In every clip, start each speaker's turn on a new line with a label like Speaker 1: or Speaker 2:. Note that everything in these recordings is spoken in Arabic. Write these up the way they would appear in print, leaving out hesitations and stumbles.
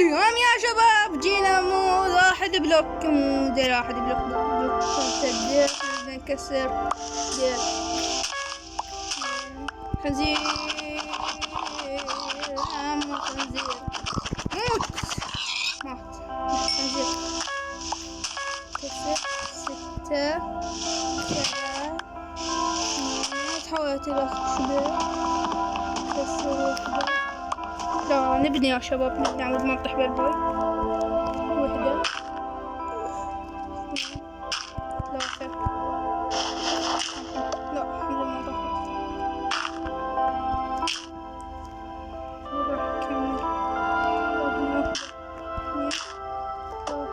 Speaker 1: تمام يا شباب، جينا مو واحد بلوك، مو دير واحد بلوك دير نكسر دير خنزير مو خنزير موت مات خنزير كسر 6 7 تحولت إلى خشبة كسر وحدة. لا نبني يا شباب، نبني على ما نطيح بالبوي. 1 2 3 لا الحمد لله ما طاحت. راح أكمل 1 2 3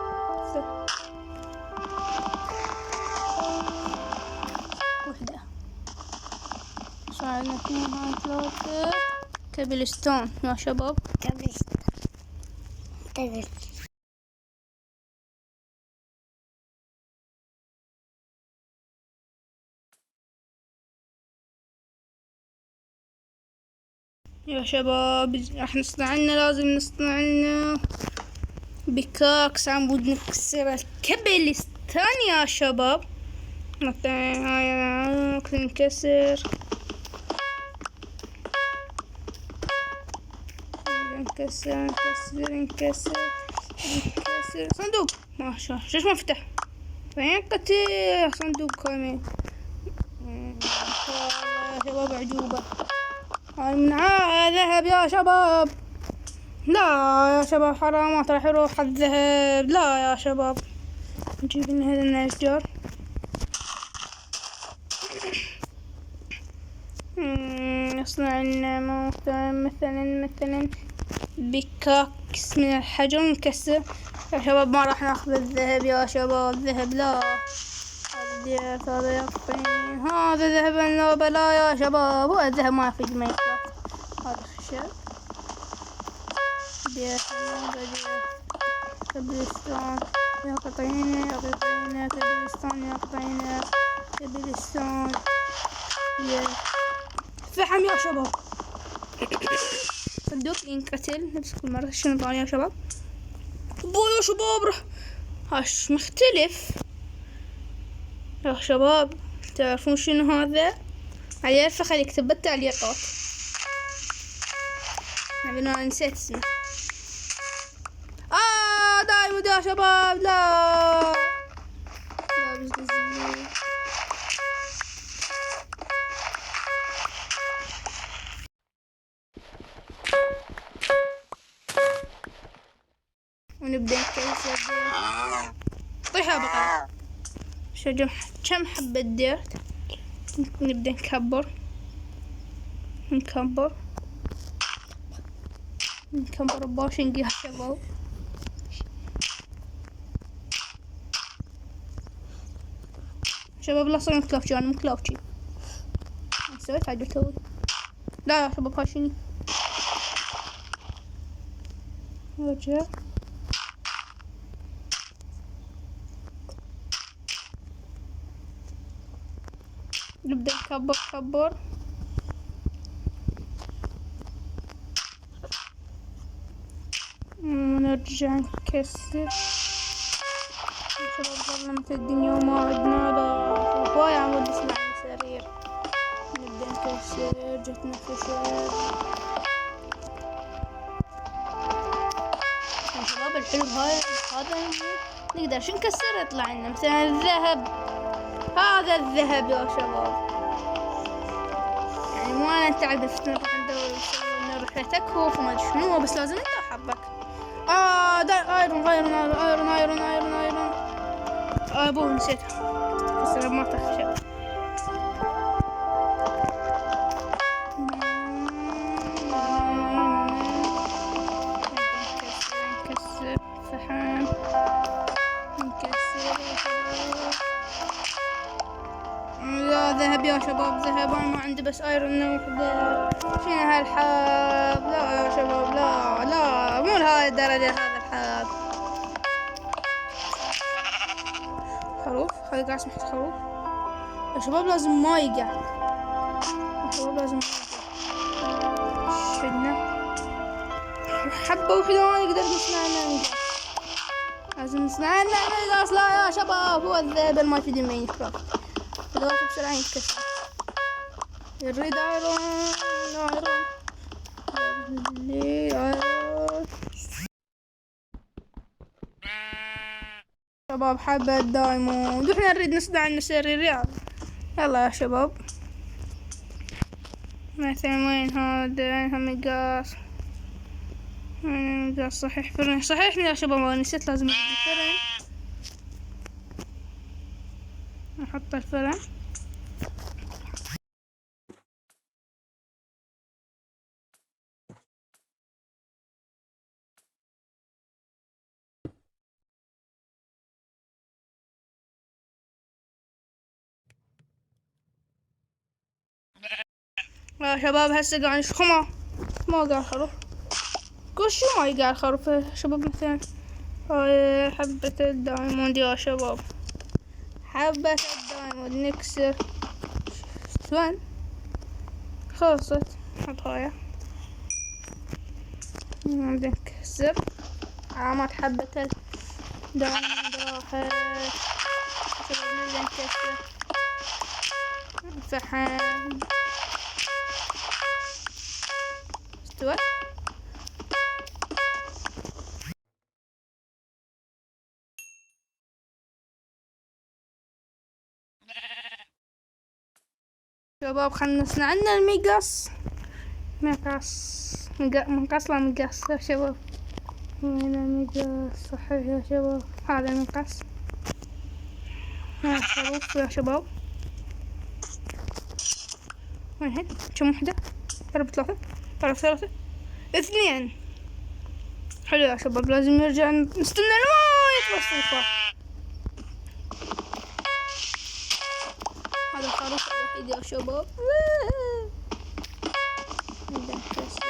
Speaker 1: 1 صار 2 3 كابلستون يا شباب. يا شباب راح نصنع لنا، لازم نصنع لنا بكاكس عم بود نكسر الكابلستون يا شباب. مثلا هاي نكسر نكسر صندوق ما شاء الله. شوش ما فتح فين قتل صندوق كامل. والله يا شباب عجوبة. هاي من ذهب يا شباب. لا يا شباب حرام راح يروح الذهب. لا يا شباب نجيب لنا هذا الاشجار. نصنع لنا مثلا بكاكس من الحجر نكسر يا شباب. ما راح ناخذ الذهب يا شباب، الذهب لا. هذا يقطين، هذا ذهب النوبة لا يا شباب. هو الذهب ما في ماينكرافت. هذا خشب كبرستون يقطين كبرستون فحم يا شباب. صندوق ينقتل نفس كل مرة. شنو طالع يا شباب؟ يا شباب هاش مختلف يا شباب. تعرفون شنو هذا؟ على الفخر يكتب بالتعليقات. انا نسيت اسمه. دايموند يا شباب. لا بس ونبدأ نكسر. طيح يا بقرة. شو كم حبة ديرت. نبدأ نكبر باشنقي يا شباب. شباب لا صير مكلاوتشي، انا مكلاوتشي. سويت حاجة توي. لا يا شباب هاشيني. رجع نبدأ نكبر ونرجع نكسر. شباب ظلمت الدنيا وما عدنا. لا هواي عمود نسمع سرير. نبدأ نكسر. جتنا خشب يا شباب. الحلو هذا نقدر شو نكسر يطلع لنا مثلا الذهب. هذا الذهب يا شباب. يعني مو انا انت عرفت نروح ندور نسوي رحلة تكهف وما ادري شنو، بس لازم انت حبك. ده ايرون ابو نسيتها. بس ما تخشى. نكسر فحم نكسر. لا ذهب يا شباب، ذهب. انا ما عندي بس ايرون وحده. شنو هالحاب؟ لا يا شباب لا مو لهاي الدرجة. هذا الحاب خروف. هذا قاعد سمحت خروف يا شباب. لازم ما يقع يا شباب، لازم ما يقع. شلنا حبة وحدة نقدر نصنع لنا ميجاس. لازم نصنع لنا ميجاس. لا يا شباب، هو الذئب ما في ماينكرافت. دلوقتي بسرعة يتكسر. يريد ايرون شباب، حبة دايموند. واحنا نريد نصنع لنا سرير. يلا يا شباب. مثلا وين هذا ميجاس؟ ميجاس صحيح فرن. صحيح يا شباب، نسيت لازم اجيب الفرن. نحط الفرن. يا شباب هسه قاعد نشخمه. ما قاعد خروف. كل شو ما يقاعد خروف يا شباب. مثلا هاي حبة الدايموند يا شباب. حبة الدايموند نكسر. وين خلصت؟ حط هاي نكسر. علامات حبة الدايموند راحت. شباب نرجع نكسر. فحم استوى. شباب خلنا نصنع لنا الميجاس. مقص لا مقص يا شباب. وين الميجاس؟ صحيح يا شباب، هذا المقص. هذا الخروف يا شباب. وين هي؟ كم وحدة؟ ضرب ثلاثة. اثنين. حلو يا شباب. لازم نرجع نستنى الماء يتوصل. هذا الخروف الوحيد يا شباب. نبدأ نكسر.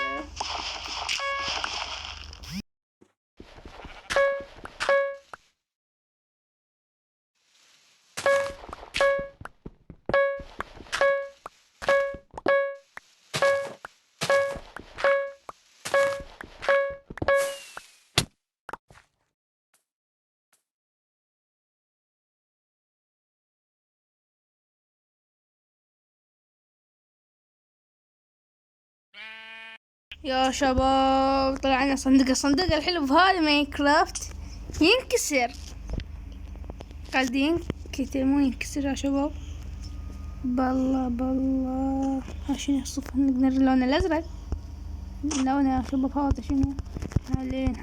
Speaker 1: يا شباب طلع لنا صندوق الحلو بهذا ماينكرافت ينكسر. قاعدين كتير مو ينكسر يا شباب. بالله شنو الصفر؟ نقدر اللون الازرق. لونه يا شباب هذا شنو؟ حلين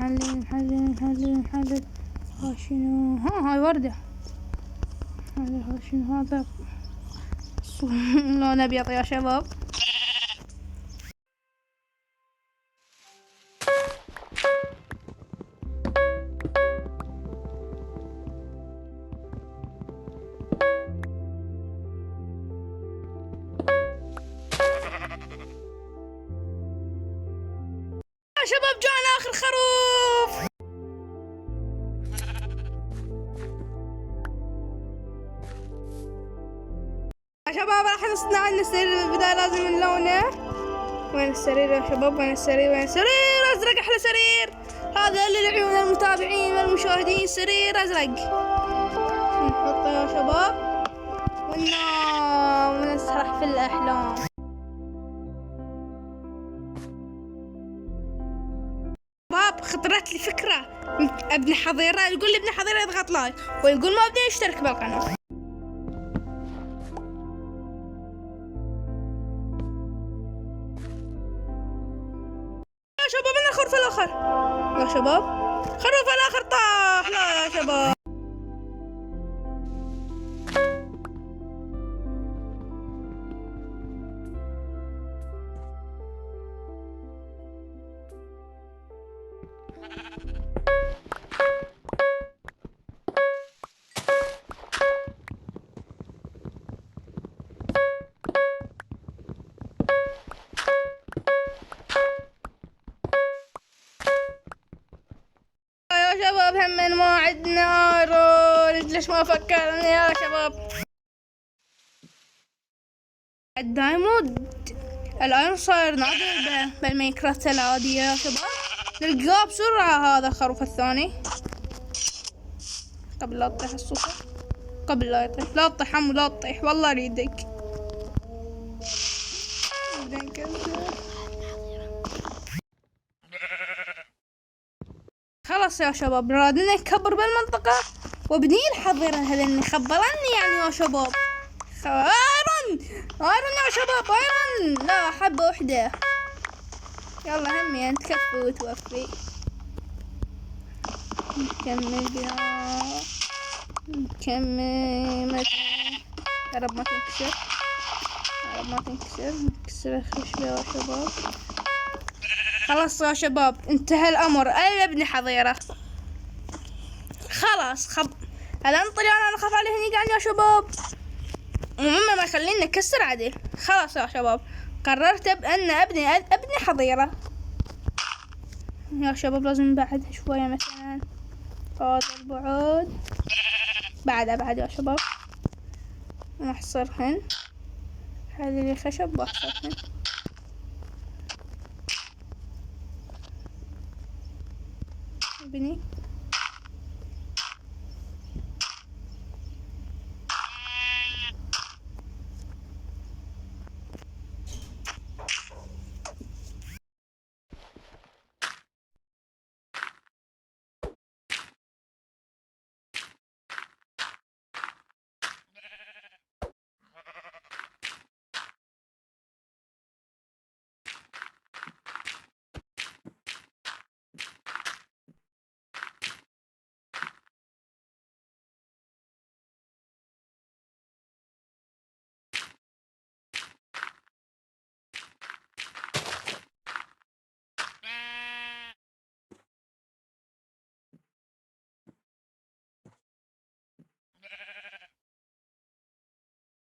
Speaker 1: شنو؟ هاي وردة. هذا شنو؟ هذا لون ابيض يا شباب. شباب جانا اخر خروف. يا شباب راح نصنع لنا سرير بالبداية. لازم نلونه. وين السرير يا شباب؟ وين السرير؟ ازرق. احلى سرير هذا للعيون المتابعين والمشاهدين. سرير ازرق نحطه يا شباب وننام ونسرح في الاحلام. خطرت لي فكرة. ابن حظيرة يقول لي ابن حظيرة يضغط لايك، ويقول ما ابني يشترك بالقناة. يا شباب انا الخروف الاخر. يا شباب خروف الاخر طاح. لا يا شباب. شباب هم ما عندنا ايرون. ليش ما فكرنا يا شباب؟ الدايموند الايرون صاير نادر بالماينكرافت العادية يا شباب. نلقاه بسرعة هذا الخروف الثاني قبل لا تطيح الصوفة، قبل لا يطيح. لا تطيح عمو، لا تطيح والله اريدك. خلاص يا شباب، رادنا نكبر بالمنطقة وابني الحظيرة هذا خبرني يعني يا شباب. ايرون يا شباب، ايرون. لا حبة وحدة. يلا همي انت كفي وتوفي. نكمل بها، نكمل. يا رب ما تنكسر، يا رب ما تنكسر. نكسر الخشبة يا شباب. خلاص يا شباب انتهى الامر. انا ابني حظيرة خلاص. الان طلعنا انا اخاف عليه هني قاعد يا شباب. وماما ما يخليني نكسر عدل. خلاص يا شباب قررت ان ابني حظيرة يا شباب. لازم نبعدها شوية مثلا هذا البعد. بعد يا شباب نحصرهن. هذه اللي خشب بحصرهن. بني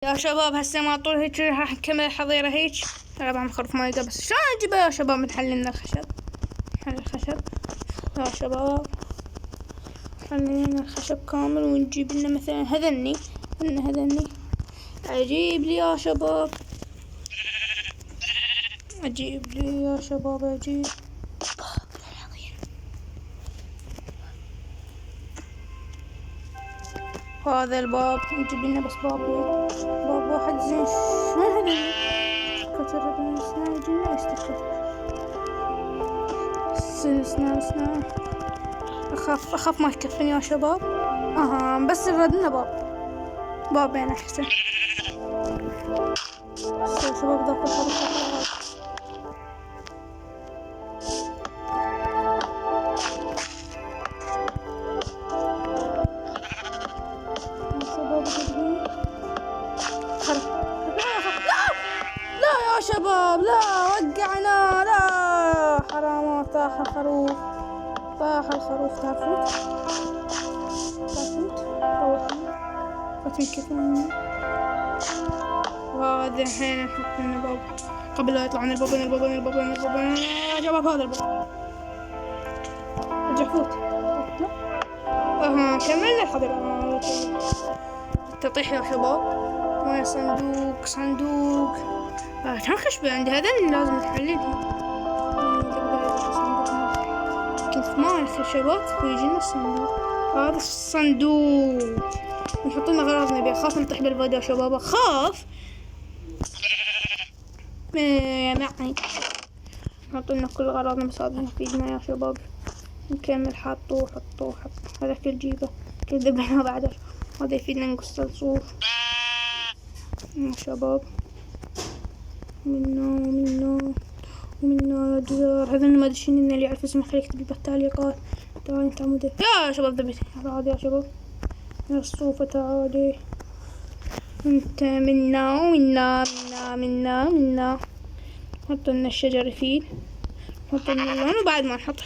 Speaker 1: يا شباب هسه ما طول هيك راح نكمل الحظيرة هيك. طبعا خرف ما يقدر، بس شلون نجيبه يا شباب؟ نحل لنا الخشب. نحل الخشب يا شباب، نحل لنا الخشب كامل ونجيب لنا مثلا هذني. اجيب لي يا شباب، اجيب لي يا شباب، اجيب هذا الباب. نجيب لنا بس باب واحد زين. شنو هذا؟ كتر الاسنان جينا استكتر. اسنان اخاف ما يكفيني يا شباب. بس ردنا بابين احسن. بس يا شباب ذاك الخروف شباب. لا وقعنا، لا حرام. طاح الخروف. تعرفوت فتنكفون. وهذا الحين نحط لنا باب قبل لا يطلع عنا البابين. يا شباب هذا الباب الجحفوت. كملنا الحضر. تطيح يا شباب. وين صندوق. كم خشبة عندي؟ هذا اللي لازم نحللها. كنت 8 خشبات ويجينا الصندوق. هذا الصندوق نحط لنا غراضنا بيه. خاف نطيح بالفيديو يا شباب، خاف معي. نحط لنا كل غراضنا بس هذا يفيدنا يا شباب. نكمل. حطوه هذا كل جيبه كل ذبحنا بعد. هذا يفيدنا نقص الصوف يا شباب. ومنه يا جزار. هذا ما ادري شنو اللي يعرف اسمه خليه يكتب بالتعليقات. تعالي انت عمودي يا شباب. ذبحت هذا يا شباب. يا الصوفة تعالي انت. منا نحط لنا الشجر يفيد. نحط لنا اللون. وبعد ما نحط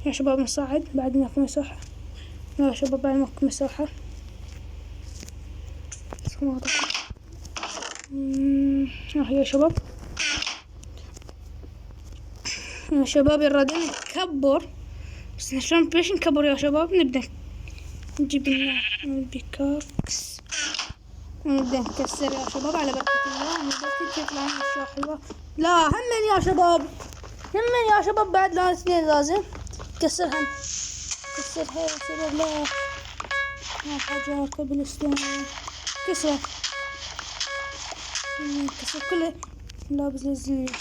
Speaker 1: يا شباب نصعد. بعد ما في مساحة يا شباب، بعد ما في مساحة يا شباب الرادين نكبر. بس شلون بيش نكبر يا شباب؟ نبدأ نجيب لنا البيكاكس ونبدأ نكسر يا شباب على بركة الله. نبدأ يطلع لنا أشياء حلوة. لا همين يا شباب يمن يا شباب بعد لون اثنين لازم كسرها يا شباب. لا حجر كوبلستون كسر كسر كله. لا بزلزل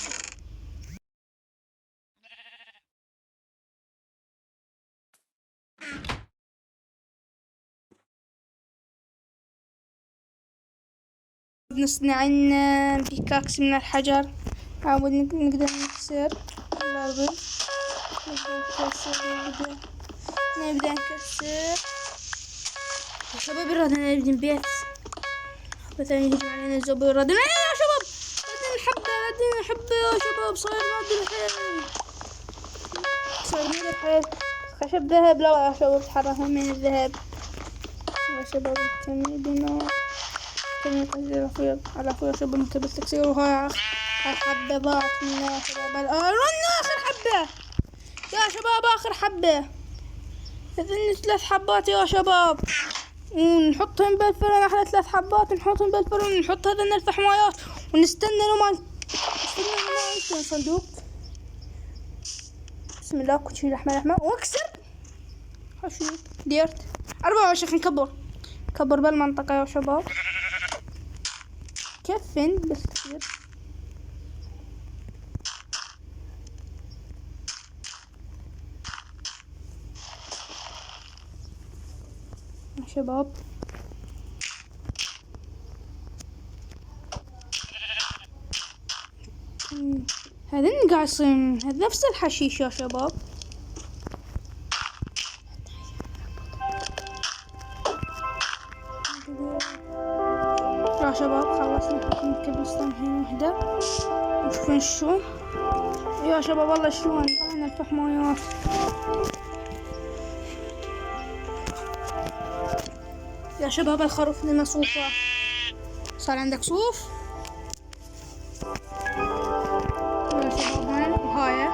Speaker 1: نصنع لنا بيكاكس من الحجر. عاود نقدر نكسر اللابل. نبدأ نكسر يا شباب. يرادنا نبني بيت مثلا يهجم علينا الزومبي. يرادنا يا شباب ردنا الحبة يا شباب. صاير راد الحيل صاير من الحيل. خشب ذهب. لا يا شباب تحرها من الذهب يا شباب. كمي بنا كمي قصير على أخويا شباب مكتب التكسير. وهاي حبة ضاعت منا يا شباب. الآن آخر حبة يا شباب. آخر حبة إذن 3 حبات يا شباب. ونحطهم بالفرن. أحلى 3 حبات نحطهم بالفرن. ونحط هذا الفحمايات ونستنى لما يكون صندوق. بسم الله. كل شيء لحمة واكسر. حشو ديرت 24. كبر بالمنطقة يا شباب. كفن بس كثير يا شباب. هذا اللي قاعد يصير هذا نفس الحشيش يا شباب. يا شباب خلصنا نحط كبستان هنا وحدة. نشوفون شو يا شباب. والله شلون طلعنا الفحمايات. يا شباب الخروف لنا صوفة. صار عندك صوف يا شباب. هاي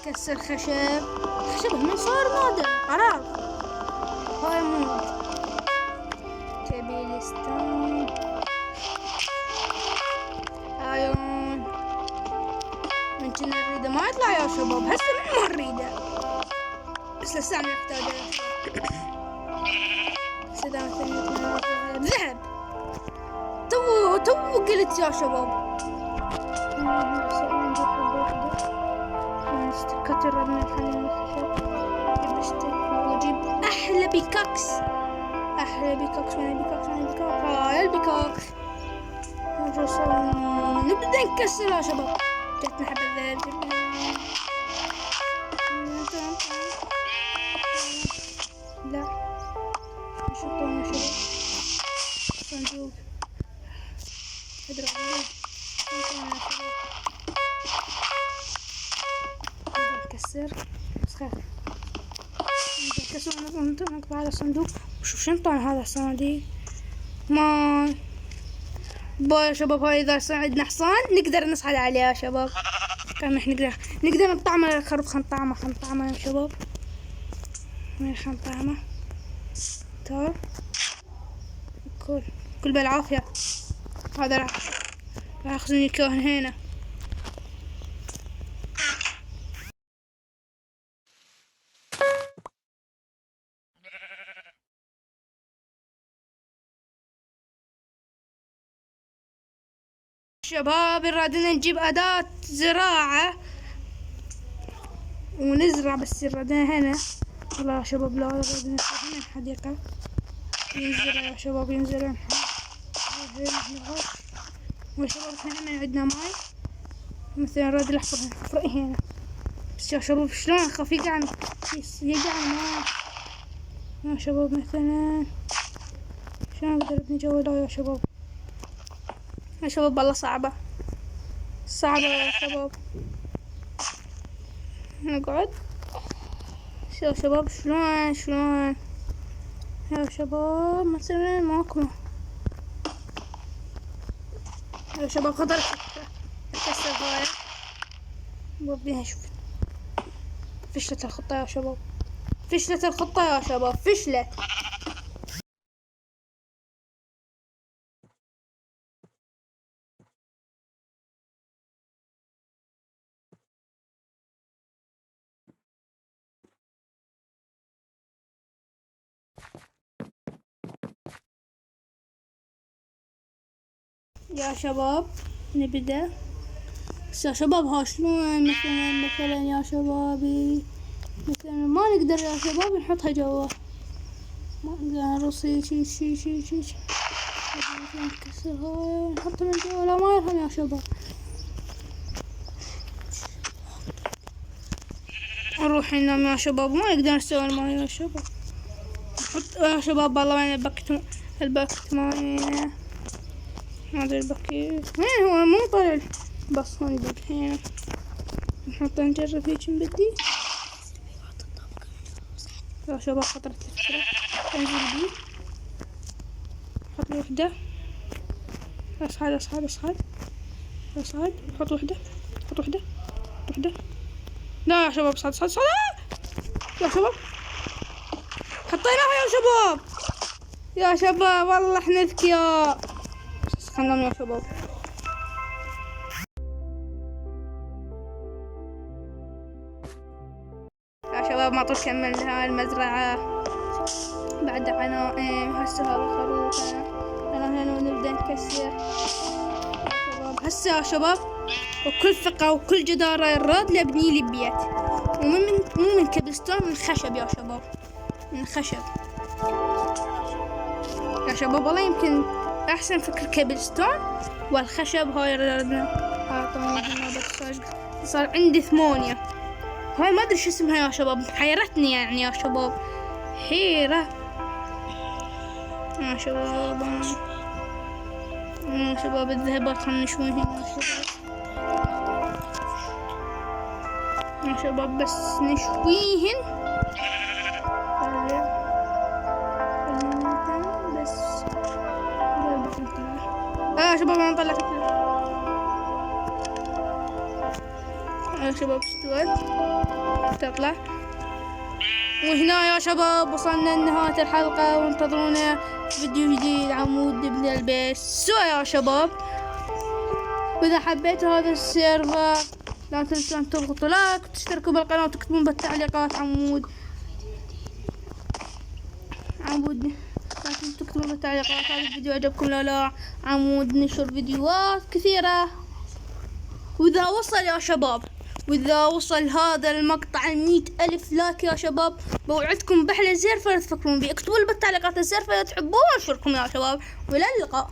Speaker 1: نكسر خشب من صار نادر عراق. هاي مو كبيلستان ايون من كنا نريده ما يطلع يا شباب. هسه من ما نريده بس لسه نحتاجه سلام ثانية. ذهب تو قلت يا شباب. كتر من الحليب الخشب. وجيب احلى بيكاكس. هاي البيكاكس. نبدأ نكسر يا شباب. جتنا حبة الذهب. لا نشطون يا شباب. صندوق نكسر بس خير. نكسر نقطع على الصندوق. وشوف شنطان هذا الصناديق ما يا شباب. هاي إذا صار عندنا حصان نقدر نصعد عليه يا شباب. كان نقدر نطعمه الخروف. خنطعمه يا شباب. وين خنطعمه تعال كل بالعافية. هذا راح ياخذني كوهن هنا. شباب رادنا نجيب أداة زراعة ونزرع. بس رادنا هنا والله يا شباب. لا رادنا هنا الحديقة. ينزرع يا شباب. ينزرع يا شباب. احنا عندنا ماي مثلا. راد الأحمر نفرق هنا. بس يا شباب شلون خفي قاعد يقع ماي يا شباب. مثلا شلون اقدر ابني جوالة يا شباب. يا شباب والله صعبة يا شباب. نقعد يا شباب. شلون يا شباب. مثلا ماكو يا شباب. خطر اكسر هاي وبيها. شوف فشلت الخطة يا شباب. فشلت. يا شباب نبدأ. بس يا شباب ها شلون مثلا يا شبابي مثلا ما نقدر يا شباب نحطها جوا، ما نقدر نرصي شي نكسرها نحطها من جوا، لا ما يرهم يا شباب. نروح ننام يا شباب، ما نقدر نسوي الماي يا شباب. نحط يا شباب والله وين الباكت ماينا، هذا الباكيت وين هو مو طلع بس هون يدق هنا. نحط نجرب هيك نبدي يا شباب. خطرت الفكرة انزل بيه، حط لي وحدة، اصعد حط وحدة لا يا شباب صعد يا شباب حطيناها يا شباب والله احنا ذكياء. خلنا يا شباب. يا شباب ما طول كملنا المزرعة بعد عناء. هسه هذا خروف انا هنا ونبدأ نكسر يا شباب. هسه يا شباب وكل ثقة وكل جدارة الراد لابني لي بيت، مو من كبلستون، من خشب يا شباب، من خشب يا شباب. والله يمكن احسن فكر كبلستون والخشب. هاي صار عندي 8. هاي ما ادري شو اسمها يا شباب، حيرتني يعني يا شباب، حيرة يا شباب. الذهبات خلنا نشويهن يا شباب بس نشويهن بس يا شباب. انا طلعت يا شباب استوت تطلع. وهنا يا شباب وصلنا لنهاية الحلقة، وانتظرونا فيديو جديد عمود ابن البيت سوا يا شباب. واذا حبيتوا هذا السيرفر لا تنسون تضغطوا لايك وتشتركوا بالقناة وتكتبون بالتعليقات عمود لازم تكتبوا بالتعليقات هذا الفيديو عجبكم لا عمود نشر فيديوهات كثيرة. وإذا وصل يا شباب، وإذا وصل هذا المقطع 100,000 لايك يا شباب، بوعدكم بأحلى زير فلا تفكرون بيه. اكتبوا لي بالتعليقات الزير فلا تحبوه واشكركم يا شباب، وإلى اللقاء.